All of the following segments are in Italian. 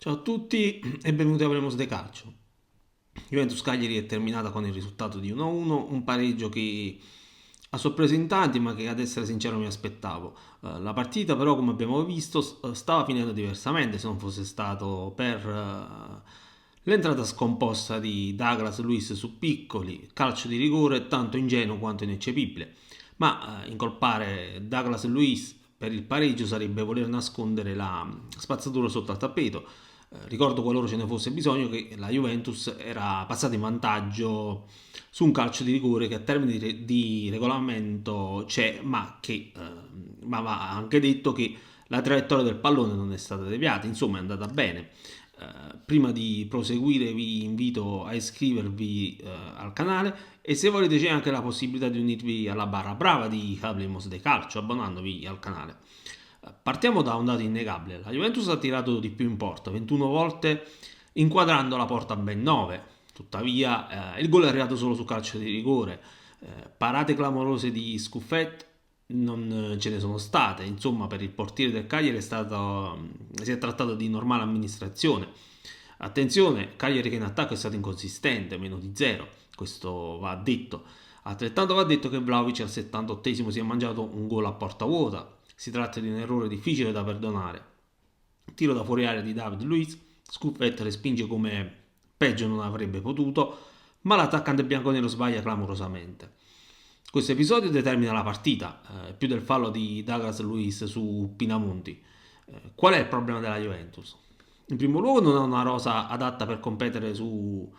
Ciao a tutti e benvenuti a Hablemos de Calcio. Juventus Cagliari è terminata con il risultato di 1-1, un pareggio che ha sorpreso in tanti, ma che ad essere sincero mi aspettavo. La partita però, come abbiamo visto, stava finendo diversamente se non fosse stato per l'entrata scomposta di Douglas Luiz su Piccoli, calcio di rigore tanto ingenuo quanto ineccepibile. Ma incolpare Douglas Luiz per il pareggio sarebbe voler nascondere la spazzatura sotto al tappeto. Ricordo, qualora ce ne fosse bisogno, che la Juventus era passata in vantaggio su un calcio di rigore che a termini di regolamento c'è, ma va anche detto che la traiettoria del pallone non è stata deviata, insomma è andata bene. Prima di proseguire vi invito a iscrivervi al canale e se volete c'è anche la possibilità di unirvi alla barra brava di Hablemos de Calcio abbonandovi al canale. Partiamo da un dato innegabile: la Juventus ha tirato di più in porta, 21 volte, inquadrando la porta ben 9. Tuttavia, il gol è arrivato solo su calcio di rigore. Parate clamorose di Scuffet non ce ne sono state. Insomma, per il portiere del Cagliari si è trattato di normale amministrazione. Attenzione, Cagliari che in attacco è stato inconsistente, meno di 0. Questo va detto. Altrettanto va detto che Vlahovic al 78esimo si è mangiato un gol a porta vuota. Si tratta di un errore difficile da perdonare. Tiro da fuori area di David Luiz, Scuffet respinge come peggio non avrebbe potuto, ma l'attaccante bianconero sbaglia clamorosamente. Questo episodio determina la partita, più del fallo di Douglas Luiz su Pinamonti. Qual è il problema della Juventus? In primo luogo non ha una rosa adatta per competere su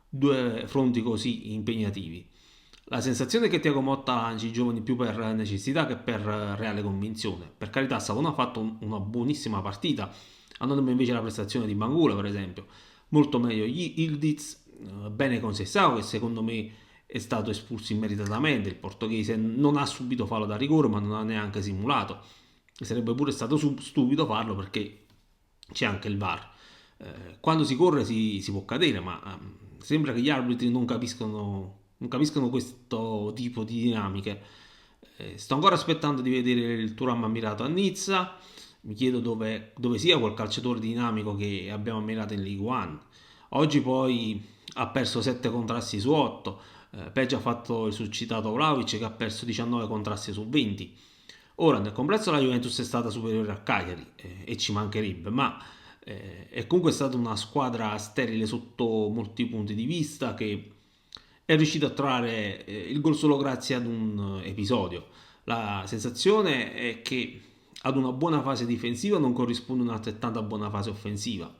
due fronti così impegnativi. La sensazione è che Thiago Motta lanci i giovani più per necessità che per reale convinzione. Per carità, Savona ha fatto una buonissima partita, andando invece la prestazione di Bangula, per esempio. Molto meglio Ildiz, bene con Sessao, che secondo me è stato espulso immeritatamente. Il portoghese non ha subito fallo da rigore, ma non ha neanche simulato. Sarebbe pure stato stupido farlo perché c'è anche il VAR. Quando si corre si può cadere, ma sembra che gli arbitri non capiscono questo tipo di dinamiche. Sto ancora aspettando di vedere il Thuram ammirato a Nizza. Mi chiedo dove sia quel calciatore dinamico che abbiamo ammirato in League One. Oggi poi ha perso 7 contrasti su 8. Peggio ha fatto il suscitato Vlahovic che ha perso 19 contrasti su 20. Ora, nel complesso la Juventus è stata superiore a Cagliari e ci mancherebbe, ma è comunque stata una squadra sterile sotto molti punti di vista che è riuscita a trovare il gol solo grazie ad un episodio. La sensazione è che ad una buona fase difensiva non corrisponde un'altrettanta buona fase offensiva.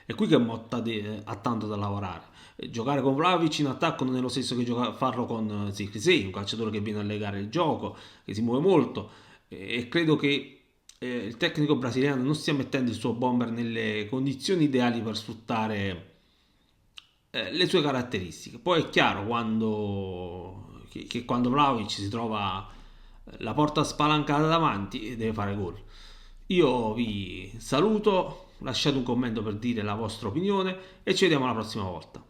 È qui che Motta ha tanto da lavorare. Giocare con Vlahovic in attacco non è lo stesso che farlo con Zirkzee, un calciatore che viene a legare il gioco, che si muove molto e credo che il tecnico brasiliano non stia mettendo il suo bomber nelle condizioni ideali per sfruttare le sue caratteristiche. Poi è chiaro che quando Vlahovic si trova la porta spalancata davanti deve fare gol. Io vi saluto, lasciate un commento per dire la vostra opinione e ci vediamo la prossima volta.